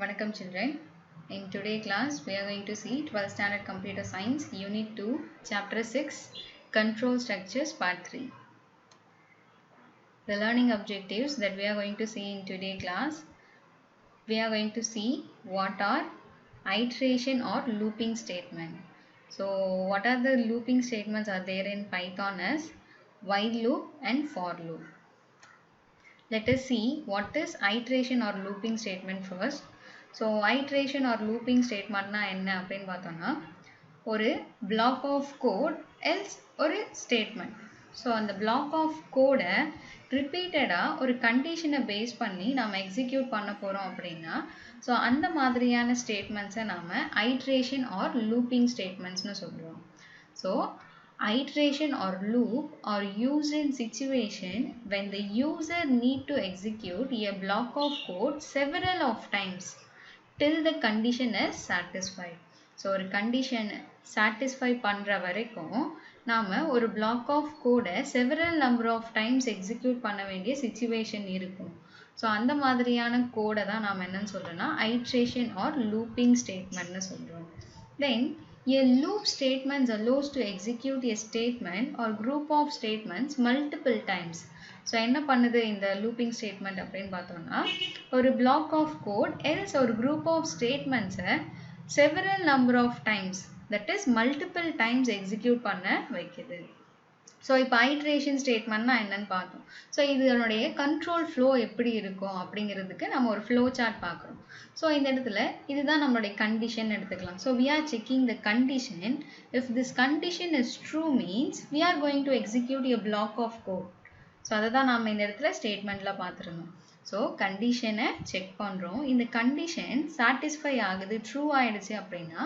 Vanakkam children. In today's class, we are going to see 12th Standard Computer Science, Unit 2, Chapter 6, Control Structures, Part 3. The learning objectives that we are going to see in today's class, we are going to see what are iteration or looping statement. So, what are the looping statements are there in Python as while loop and for loop. Let us see what is iteration or looping statement first. So, iteration or looping statement na enna appdin paathona ஒரு block of code else ஒரு statement. So, அந்த block of code repeated ஒரு condition base பண்ணி நாம execute பண்ண போறோம் அப்படின்னா so அந்த மாதிரியான statements நாம iteration or looping statements னு சொல்றோம். So, iteration or loop are used in situation when the user need to execute a block of code several of times till the condition is satisfied. So, ஒரு condition satisfy பண்ற வரைக்கும் நாம ஒரு block of code several number of times execute பண்ண வேண்டிய situation இருக்கும். So, அந்த மாதிரியான code தான் நாம என்னன்னு சொல்றோம்னா iteration or looping statement னு சொல்றோம். Then, a loop statement allows to execute a statement or group of statements multiple times. So, என்ன பண்ணுது இந்த looping statement அப்படின்னு பார்த்தோம்னா ஒரு block of code else ஒரு group of statements several number of times, that is multiple times execute பண்ண வைக்குது. So, இப்போ iteration statement na என்னன்னு பார்த்தோம். So, இதனுடைய control flow எப்படி இருக்கும் அப்படிங்கிறதுக்கு நம்ம ஒரு flow chart பார்க்குறோம். So, இந்த இடத்துல இதுதான் நம்மளுடைய condition எடுத்துக்கலாம். So, we are checking the condition. If this condition is true means we are going to execute a block of code. So, அதை தான் நாம இந்த இடத்துல statementல பார்த்துருந்தோம். So, condition check பண்றோம். இந்த condition satisfy ஆகுது, true ஆயிடுச்சு அப்படின்னா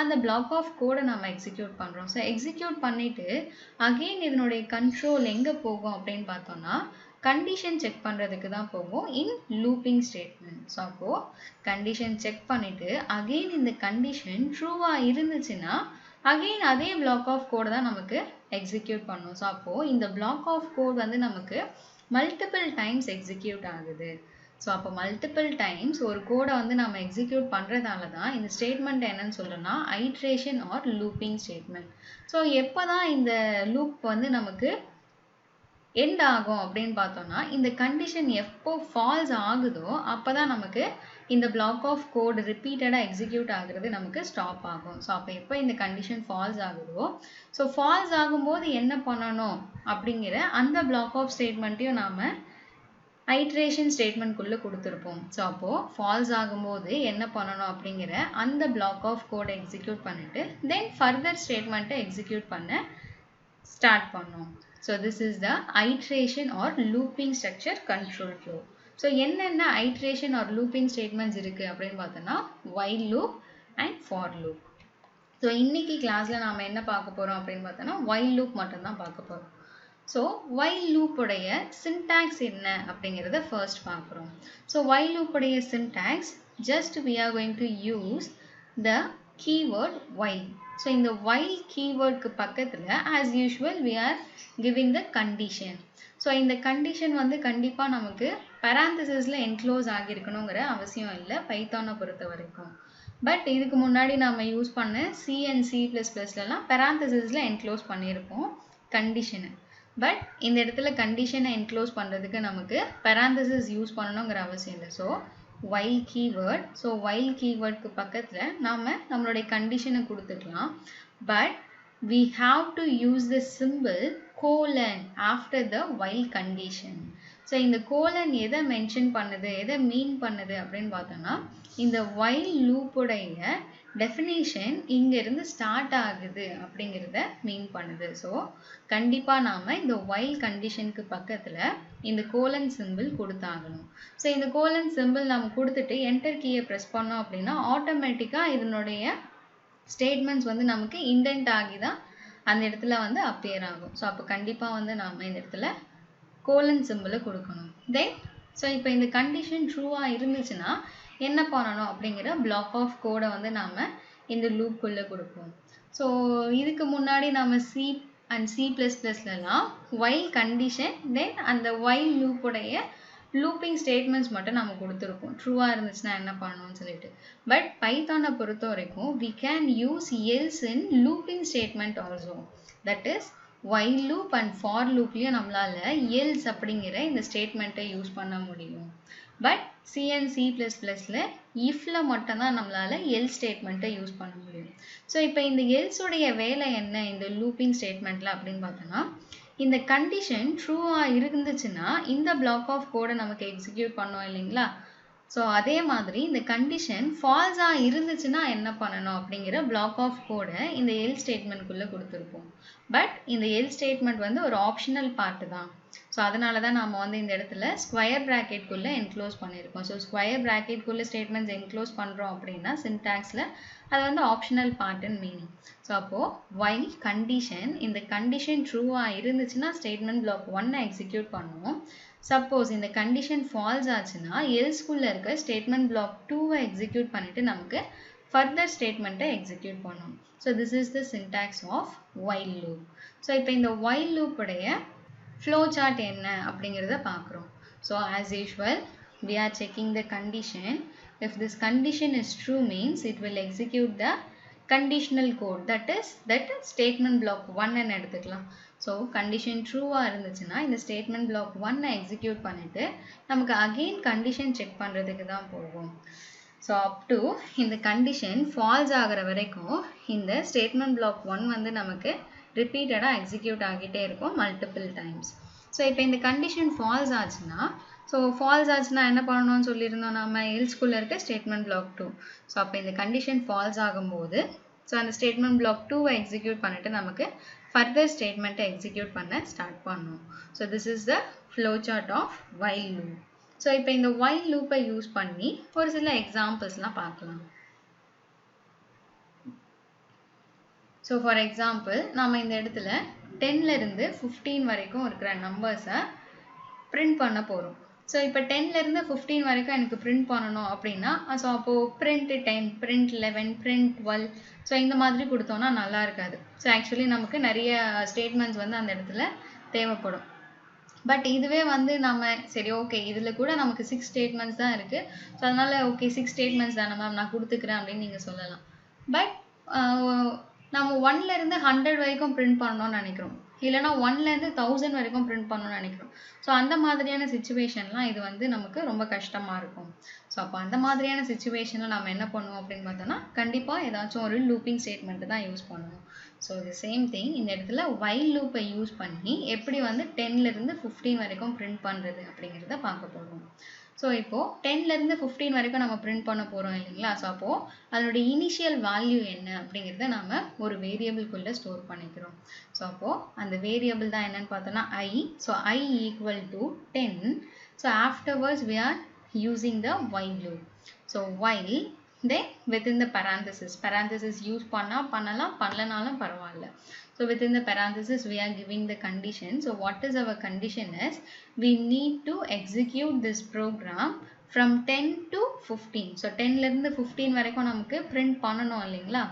அந்த block of code நாம execute பண்றோம். So, execute பண்ணிட்டு again இதனுடைய control எங்க போகும் அப்படின்னு பார்த்தோம்னா condition check பண்றதுக்கு தான் போகும் in looping statement. So, அப்போ condition check பண்ணிட்டு again இந்த condition true இருந்துச்சுன்னா again அதே block of code தான் நமக்கு execute பண்ணும். So, அப்போ இந்த block of code வந்து நமக்கு multiple times execute ஆகுது. So, அப்போ multiple times ஒரு கோடை வந்து நம்ம execute பண்றதால தான் இந்த statement என்னன்னு சொல்றோம்னா iteration or looping statement. So, எப்பதான் இந்த loop வந்து நமக்கு end ஆகும் அப்படின்னு பார்த்தோம்னா இந்த condition எப்போ false ஆகுதோ அப்பதான் நமக்கு இந்த block of code repeated execute ஆகுறது நமக்கு stop ஆகும். So, அப்போ எப்போ இந்த condition false ஆகுதோ so false ஆகும்போது என்ன பண்ணணும் அப்படிங்கிற அந்த block of statementயும் நாம iteration statement குள்ள கொடுத்திருப்போம். So, அப்போ false ஆகும்போது என்ன பண்ணணும் அப்படிங்கிற அந்த block of code execute பண்ணிட்டு then further statement execute பண்ண start பண்ணோம். So, this is the iteration or looping structure control flow. So, என்னென்ன iteration or looping statements இருக்கு அப்படின்னு பார்த்தோம்னா while loop and for loop. So, இன்னைக்கு கிளாஸ்ல நாம என்ன பார்க்க போறோம் அப்படின்னு பார்த்தோம்னா while loop மட்டும் தான் பார்க்க போறோம். So, while loop உடைய syntax என்ன அப்படிங்கிறத first பார்க்குறோம். So, while loop உடைய syntax just we are going to use the keyword while. So, இந்த while keyword க்கு பக்கத்துல as usual we are giving the condition. So, இந்த condition வந்து கண்டிப்பா நமக்கு parenthesisல enclose ஆகியிருக்கணுங்கிற அவசியம் இல்லை பைத்தானை பொறுத்த வரைக்கும். பட் இதுக்கு முன்னாடி நாம யூஸ் பண்ண C and C++லலாம் parenthesisல enclose பண்ணியிருப்போம் condition. பட் இந்த இடத்துல condition enclose பண்றதுக்கு நமக்கு parenthesis யூஸ் பண்ணணுங்கிற அவசியம் இல்லை. So while keyword. So, while keyword க்கு பக்கத்துல நாம நம்மளுடைய condition கொடுத்துக்கலாம். But we have to use the symbol colon after the while condition. So, இந்த colon எதை mention பண்ணுது, எதை mean பண்ணுது அப்படின்னு பார்த்தோம்னா இந்த while loop உடைய definition இங்க இருந்து start ஆகுது அப்படிங்கிறத mean பண்ணுது. So, கண்டிப்பா நாம இந்த while conditionக்கு பக்கத்துல இந்த colon symbol கொடுத்தாகணும். So, இந்த colon symbol நாம கொடுத்துட்டு enter key press பண்ணோம் அப்படின்னா ஆட்டோமேட்டிக்கா இதனுடைய statements வந்து நமக்கு indent ஆகி தான் அந்த இடத்துல வந்து appear ஆகும். So, அப்போ கண்டிப்பா வந்து நாம இந்த இடத்துல colon symbol கொடுக்கணும். Then, so இப்போ இந்த condition true இருந்துச்சுன்னா என்ன பண்ணணும் அப்படிங்கிற block of code வந்து நாம இந்த loop குள்ள கொடுப்போம். So, இதுக்கு முன்னாடி நாம C and C++லலாம் while condition then அந்த while loop உடைய லூப்பிங் ஸ்டேட்மெண்ட்ஸ் மட்டும் நம்ம கொடுத்துருக்கோம் ட்ரூவாக இருந்துச்சுன்னா என்ன பண்ணணும்னு சொல்லிட்டு. பட் பைத்தானை பொறுத்த வரைக்கும் we can use else in looping statement also. That is while loop and for loopலயும் நம்மளால else அப்படிங்கிற இந்த ஸ்டேட்மெண்ட்டை யூஸ் பண்ண முடியும். பட் C and C++ல ifல மட்டும்தான் நம்மளால else ஸ்டேட்மெண்ட்டை யூஸ் பண்ண முடியும். ஸோ இப்போ இந்த else உடைய வேலை என்ன இந்த லூப்பிங் ஸ்டேட்மெண்ட்ல அப்படின்னு பார்த்தோன்னா, இந்த கண்டிஷன் ட்ரூவாக இருந்துச்சுன்னா இந்த பிளாக் ஆஃப் கோடை நமக்கு எக்ஸிக்யூட் பண்ணோம் இல்லைங்களா. ஸோ அதே மாதிரி இந்த கண்டிஷன் ஃபால்ஸாக இருந்துச்சுன்னா என்ன பண்ணணும் அப்படிங்கிற பிளாக் ஆஃப் கோடை இந்த எல் ஸ்டேட்மெண்ட்குள்ளே கொடுத்துருப்போம். பட் இந்த எல் ஸ்டேட்மெண்ட் வந்து ஒரு ஆப்ஷனல் பார்ட்டு தான். ஸோ அதனால தான் நம்ம வந்து இந்த இடத்துல ஸ்கொயர் ப்ராக்கெட்குள்ளே என்க்ளோஸ் பண்ணியிருக்கோம். ஸோ ஸ்கொயர் ப்ராக்கெட்குள்ளே ஸ்டேட்மெண்ட்ஸ் என்க்ளோஸ் பண்ணுறோம் அப்படின்னா சின்டாக்ஸில் அது வந்து ஆப்ஷனல் பார்ட்டுன்னு மீனிங். ஸோ அப்போது while கண்டிஷன் இந்த கண்டிஷன் ட்ரூவாக இருந்துச்சுன்னா ஸ்டேட்மெண்ட் பிளாக் 1 எக்ஸிக்யூட் பண்ணுவோம். சப்போஸ் இந்த கண்டிஷன் ஃபால்ஸ் ஆச்சுன்னா எல்ஸ்குள்ளே இருக்க ஸ்டேட்மெண்ட் பிளாக் 2 எக்ஸிக்யூட் பண்ணிவிட்டு நமக்கு ஃபர்தர் ஸ்டேட்மெண்ட்டை எக்ஸிக்யூட் பண்ணணும். So this is the syntax of while loop. So இப்போ இந்த while loop உடைய ஃப்ளோ சார்ட் என்ன அப்படிங்கிறத பார்க்குறோம். So as usual we are checking the condition. If this condition is true means it will execute the conditional code, that statement block 1 ன்னு எடுத்துக்கலாம். So condition ட்ரூவாக இருந்துச்சுன்னா இந்த ஸ்டேட்மெண்ட் பிளாக் 1 எக்ஸிக்யூட் பண்ணிவிட்டு நமக்கு அகெயின் கண்டிஷன் செக் பண்ணுறதுக்கு தான் போகும். So up to இந்த கண்டிஷன் ஃபால்ஸ் ஆகிற வரைக்கும் இந்த ஸ்டேட்மெண்ட் பிளாக் 1 வந்து நமக்கு ரிப்பீட்டடாக எக்ஸிக்யூட் ஆகிட்டே இருக்கும் மல்டிபிள் டைம்ஸ். ஸோ இப்போ இந்த கண்டிஷன் ஃபால்ஸ் ஆச்சுன்னா என்ன பண்ணணும்னு சொல்லியிருந்தோம் நம்ம எல்ஸ்குள்ளே இருக்க ஸ்டேட்மெண்ட் பிளாக் 2. ஸோ அப்போ இந்த கண்டிஷன் ஃபால்ஸ் ஆகும்போது ஸோ அந்த ஸ்டேட்மெண்ட் பிளாக் 2 எக்ஸிக்யூட் பண்ணிட்டு நமக்கு ஃபர்தர் ஸ்டேட்மெண்ட்டை எக்ஸிக்யூட் பண்ண ஸ்டார்ட் பண்ணணும். So this is the flow chart of while loop. So இப்போ இந்த while loop-ஐ யூஸ் பண்ணி ஒரு சில எக்ஸாம்பிள்ஸ்லாம் பார்க்கலாம். ஸோ ஃபார் எக்ஸாம்பிள் நம்ம இந்த இடத்துல 10லேருந்து 15 வரைக்கும் இருக்கிற நம்பர்ஸை பிரிண்ட் பண்ண போகிறோம். ஸோ இப்போ 10லேருந்து 15 வரைக்கும் எனக்கு பிரிண்ட் பண்ணணும் அப்படின்னா ஸோ அப்போது print 10, print 11, print 12 ஸோ இந்த மாதிரி கொடுத்தோன்னா நல்லா இருக்காது. ஸோ ஆக்சுவலி நமக்கு நிறைய ஸ்டேட்மெண்ட்ஸ் வந்து அந்த இடத்துல தேவைப்படும். பட் இதுவே வந்து நம்ம சரி ஓகே இதில் கூட நமக்கு 6 ஸ்டேட்மெண்ட்ஸ் தான் இருக்குது. ஸோ அதனால் ஓகே 6 ஸ்டேட்மெண்ட்ஸ் தானே மேம் நான் கொடுத்துக்கிறேன் அப்படின்னு நீங்கள் சொல்லலாம். பட் நம்ம 1லேருந்து 100 வரைக்கும் பிரிண்ட் பண்ணணும்னு நினைக்கிறோம், இல்லைனா 1லேருந்து 1000 வரைக்கும் பிரிண்ட் பண்ணணும்னு நினைக்கிறோம். ஸோ அந்த மாதிரியான சுச்சுவேஷன்லாம் இது வந்து நமக்கு ரொம்ப கஷ்டமாக இருக்கும். ஸோ அப்போ அந்த மாதிரியான சுச்சுவேஷனில் நம்ம என்ன பண்ணுவோம் அப்படின்னு பார்த்தோன்னா கண்டிப்பாக ஏதாச்சும் ஒரு லூப்பிங் ஸ்டேட்மெண்ட்டு தான் யூஸ் பண்ணுவோம். ஸோ இது சேம் திங் இந்த இடத்துல while loop-ஐ யூஸ் பண்ணி எப்படி வந்து 10லேருந்து 15 வரைக்கும் பிரிண்ட் பண்ணுறது அப்படிங்கிறத பார்க்க போகிறோம். ஸோ இப்போது 10லேருந்து 15 வரைக்கும் நம்ம பிரிண்ட் பண்ண போகிறோம் இல்லைங்களா. ஸோ அப்போது அதனுடைய இனிஷியல் வேல்யூ என்ன அப்படிங்கிறத நம்ம ஒரு வேரியபிள்குள்ளே ஸ்டோர் பண்ணிக்கிறோம். ஸோ அப்போது அந்த வேரியபிள் தான் என்னன்னு பார்த்தோன்னா i. So i equal to 10. So afterwards we are using the while loop. So while then within the parenthesis use பண்ணலாம் பண்ணலனாலும் பரவாயில்ல. So within the parenthesis we are giving the condition. So what is our condition is we need to execute this program from 10 to 15. So 10லேருந்து 15 வரைக்கும் நமக்கு print பண்ணணும் இல்லைங்களா.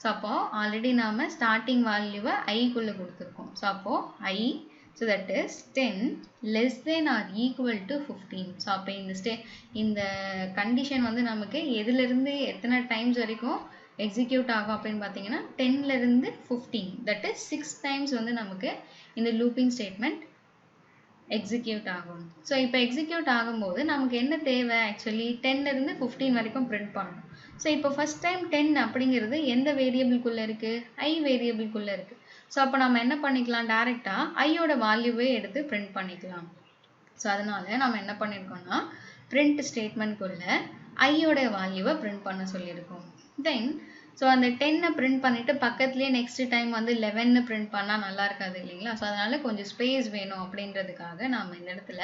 So அப்போ already நாம் starting வேல்யூவை ஐக்குள்ளே கொடுத்துருக்கோம். ஸோ அப்போது i so that is 10 less than or equal to 15. So அப்போ இந்த கண்டிஷன் வந்து நமக்கு எதுலேருந்து எத்தனை டைம்ஸ் வரைக்கும் எக்ஸிக்யூட் ஆகும் அப்படின்னு பார்த்தீங்கன்னா 10லேருந்து 15, that is 6 times வந்து நமக்கு இந்த லூப்பிங் ஸ்டேட்மெண்ட் எக்ஸிக்யூட் ஆகும். ஸோ இப்போ எக்ஸிக்யூட் ஆகும்போது நமக்கு என்ன தேவை ஆக்சுவலி 10லேருந்து 15 வரைக்கும் பிரிண்ட் பண்ணணும். ஸோ இப்போ ஃபஸ்ட் டைம் 10 அப்படிங்கிறது எந்த வேரியபிள்குள்ளே இருக்குது, ஐ வேரியபிள்குள்ளே இருக்குது. ஸோ அப்போ நம்ம என்ன பண்ணிக்கலாம், டேரெக்டாக ஐயோட வேல்யூவே எடுத்து பிரிண்ட் பண்ணிக்கலாம். ஸோ அதனால நம்ம என்ன பண்ணியிருக்கோம்னா பிரிண்ட் ஸ்டேட்மெண்ட்குள்ளே ஐயோட வேல்யூவை பிரிண்ட் பண்ண சொல்லியிருக்கோம். தென் ஸோ அந்த 10 பிரிண்ட் பண்ணிவிட்டு பக்கத்துலேயே நெக்ஸ்ட் டைம் வந்து 11 பிரிண்ட் பண்ணால் நல்லா இருக்காது இல்லைங்களா. ஸோ அதனால் கொஞ்சம் ஸ்பேஸ் வேணும் அப்படின்றதுக்காக நாம் இந்த இடத்துல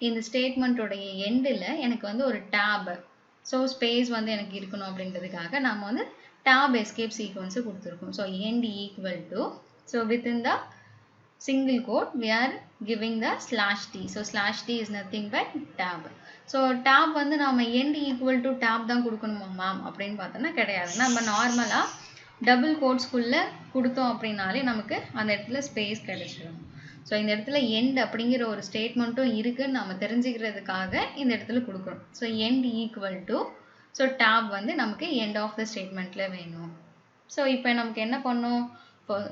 இந்த ஸ்டேட்மெண்ட்டோடைய எண்டில் எனக்கு வந்து ஒரு டேப், ஸோ ஸ்பேஸ் வந்து எனக்கு இருக்கணும் அப்படின்றதுக்காக நாம் வந்து டேப் எஸ்கேப் சீக்வன்ஸை கொடுத்துருக்கோம். So end equal to, so within the single quote we are giving the /t. so /t is nothing but tab. So tab வந்து நம்ம end equal to tab தான் கொடுக்கணுமா மேம் அப்படின்னு பார்த்தோன்னா கிடையாது. நம்ம நார்மலாக டபுள் கோட்ஸ்குள்ளே கொடுத்தோம் அப்படின்னாலே நமக்கு அந்த இடத்துல ஸ்பேஸ் கிடைச்சிடும். ஸோ இந்த இடத்துல end அப்படிங்கிற ஒரு ஸ்டேட்மெண்ட்டும் இருக்குன்னு நம்ம தெரிஞ்சுக்கிறதுக்காக இந்த இடத்துல கொடுக்குறோம். So end equal to so tab வந்து நமக்கு end of the statementல வேணும். ஸோ இப்போ நமக்கு என்ன பண்ணோம்,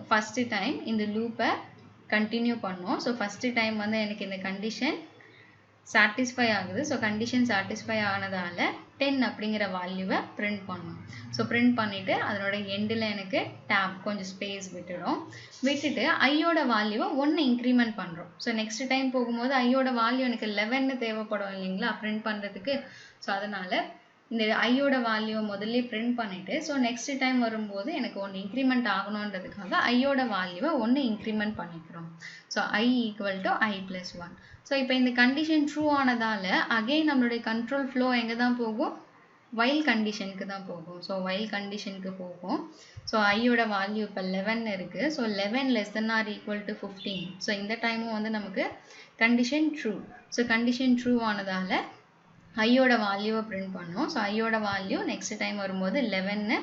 ஃபர்ஸ்ட் டைம் இந்த லூப்பை கண்டினியூ பண்ணோம். ஸோ ஃபர்ஸ்ட் டைம் வந்து எனக்கு இந்த கண்டிஷன் சாட்டிஸ்ஃபை ஆகுது. ஸோ கண்டிஷன் சாட்டிஸ்ஃபை ஆனதால 10 அப்படிங்கிற வேல்யூவை பிரிண்ட் பண்ணணும். ஸோ பிரிண்ட் பண்ணிவிட்டு அதனோட எண்டில் எனக்கு டேப் கொஞ்சம் ஸ்பேஸ் விட்டுட்டு ஐயோட வேல்யூவை 1 இன்க்ரிமெண்ட் பண்ணுறோம். ஸோ நெக்ஸ்ட் டைம் போகும்போது ஐயோட வேல்யூ எனக்கு 11 தேவைப்படும் இல்லைங்களா பிரிண்ட் பண்ணுறதுக்கு. ஸோ அதனால் இந்த ஐயோட வேல்யூவை முதல்ல பிரிண்ட் பண்ணிவிட்டு ஸோ நெக்ஸ்ட் டைம் வரும்போது எனக்கு 1 இன்க்ரிமெண்ட் ஆகணுன்றதுக்காக ஐயோட வேல்யூவை 1 இன்க்ரிமெண்ட் பண்ணிக்கிறோம். So I equal to I plus 1. So இப்போ இந்த கண்டிஷன் ட்ரூ ஆனதால் அகெயின் நம்மளுடைய கண்ட்ரோல் ஃப்ளோ எங்கே தான் போகும், வைல் கண்டிஷனுக்கு தான் போகும். ஸோ வைல் கண்டிஷனுக்கு போகும். ஸோ ஐயோட வேல்யூ இப்போ 11 இருக்குது. So 11 less than or equal to 15. So இந்த டைமும் வந்து நமக்கு condition true. So condition true ஆனதால் ஐயோட வேல்யூவை பிரிண்ட் பண்ணோம். ஸோ ஐயோட வேல்யூ நெக்ஸ்ட் டைம் வரும்போது 11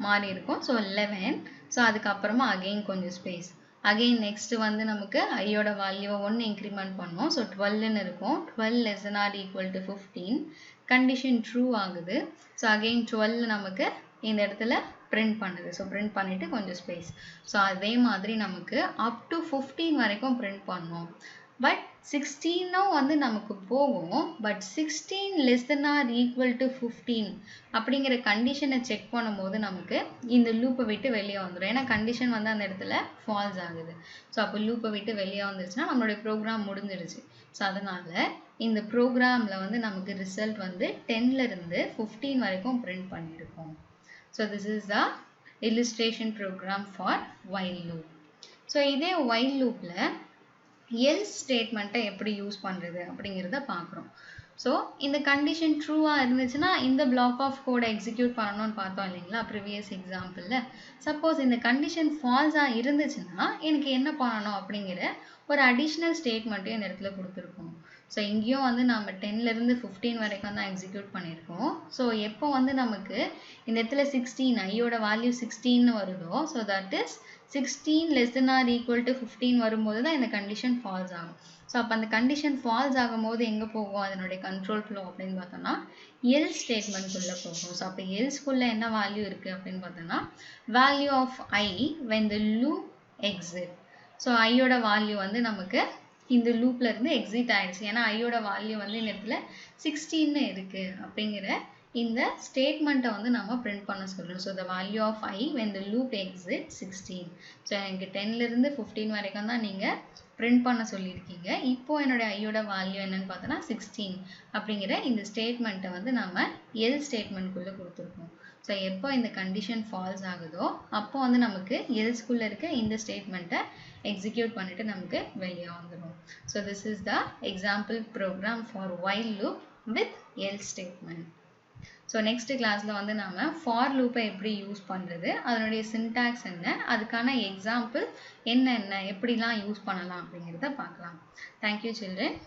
மாறி இருக்கும். ஸோ 11. ஸோ அதுக்கப்புறமா அகெயின் கொஞ்சம் ஸ்பேஸ். அகெயின் நெக்ஸ்ட் வந்து நமக்கு ஐயோட வேல்யூவை 1 இன்க்ரிமெண்ட் பண்ணோம். ஸோ 12ன்னு இருக்கும். 12 less than or equal to 15. Condition true ஆகுது. ஸோ அகெயின் 12 நமக்கு இந்த இடத்துல பிரிண்ட் பண்ணுது. ஸோ பிரிண்ட் பண்ணிவிட்டு கொஞ்சம் ஸ்பேஸ். ஸோ அதே மாதிரி நமக்கு அப் டு 15 வரைக்கும் பிரிண்ட் பண்ணோம். பட் 16 வந்து நமக்கு போகும். But 16 less than or equal to 15 அப்படிங்கிற கண்டிஷனை செக் பண்ணும்போது நமக்கு இந்த லூப்பை விட்டு வெளியே வந்துடும். ஏன்னா கண்டிஷன் வந்து அந்த இடத்துல ஃபால்ஸ் ஆகுது. ஸோ அப்போ லூப்பை விட்டு வெளியே வந்துருச்சுன்னா நம்மளுடைய ப்ரோக்ராம் முடிஞ்சிடுச்சு. ஸோ அதனால் இந்த ப்ரோக்ராமில் வந்து நமக்கு ரிசல்ட் வந்து 10லேருந்து 15 வரைக்கும் பிரிண்ட் பண்ணியிருக்கோம். So this is the illustration program for while loop. So இதே while loopல else ஸ்டேட்மெண்ட்டை எப்படி யூஸ் பண்ணுறது அப்படிங்கிறத பார்க்குறோம். ஸோ இந்த கண்டிஷன் ட்ரூவாக இருந்துச்சுன்னா இந்த பிளாக் ஆஃப் கோடை எக்ஸிக்யூட் பண்ணணும்னு பார்த்தோம் இல்லைங்களா ப்ரீவியஸ் எக்ஸாம்பிளில். சப்போஸ் இந்த கண்டிஷன் ஃபால்ஸாக இருந்துச்சுன்னா எனக்கு என்ன பண்ணணும் அப்படிங்கிற ஒரு அடிஷ்னல் ஸ்டேட்மெண்ட்டையும் இந்த இடத்துல கொடுத்துருக்கோம். ஸோ இங்கேயும் வந்து நம்ம 10லேருந்து 15 வரைக்கும் தான் எக்ஸிக்யூட் பண்ணியிருக்கோம். ஸோ எப்போ வந்து நமக்கு இந்த இடத்துல 16 ஐயோட வேல்யூ 16ன்னு வருதோ so that is 16 less than or equal to 15 வரும்போது தான் இந்த கண்டிஷன் ஃபால்ஸ் ஆகும். ஸோ அப்போ அந்த கண்டிஷன் ஃபால்ஸ் ஆகும்போது எங்கே போகும் அதனுடைய கண்ட்ரோல் ஃப்ளோ அப்படின்னு பார்த்தோன்னா எல்ஸ் ஸ்டேட்மெண்ட்குள்ளே போகும். ஸோ அப்போ எல்ஸ்குள்ளே என்ன வேல்யூ இருக்குது அப்படின்னு பார்த்தோன்னா value of i when the loop exit. So ஐயோட வேல்யூ வந்து நமக்கு இந்த லூப்ல இருந்து எக்ஸிட் ஆயிடுச்சு. ஏன்னா ஐயோட வேல்யூ வந்து இந்த இடத்துல 16ன்னு இருக்குது அப்படிங்கிற இந்த ஸ்டேட்மெண்ட்டை வந்து நம்ம பிரிண்ட் பண்ண சொல்கிறோம். So the value of i when the loop exit 16. So எனக்கு 10லேருந்து 15 வரைக்கும் தான் நீங்கள் பிரிண்ட் பண்ண சொல்லியிருக்கீங்க. இப்போது என்னுடைய ஐயோட வேல்யூ என்னன்னு பார்த்தோன்னா 16 அப்படிங்கிற இந்த ஸ்டேட்மெண்ட்டை வந்து நம்ம எல் ஸ்டேட்மெண்ட்குள்ளே கொடுத்துருக்கோம். ஸோ எப்போ இந்த கண்டிஷன் ஃபால்ஸ் ஆகுதோ அப்போ வந்து நமக்கு எல்ஸ்குள்ளே இருக்க இந்த ஸ்டேட்மெண்ட்டை எக்ஸிக்யூட் பண்ணிவிட்டு நமக்கு வெளியே வந்துடும். So this is the example program for while loop with else statement. So next கிளாஸில் வந்து நம்ம ஃபார் லூப்பை எப்படி யூஸ் பண்ணுறது, அதனுடைய சின்டாக்ஸ் என்ன, அதுக்கான எக்ஸாம்பிள் என்னென்ன எப்படிலாம் யூஸ் பண்ணலாம் அப்படிங்கிறத பார்க்கலாம். Thank you children.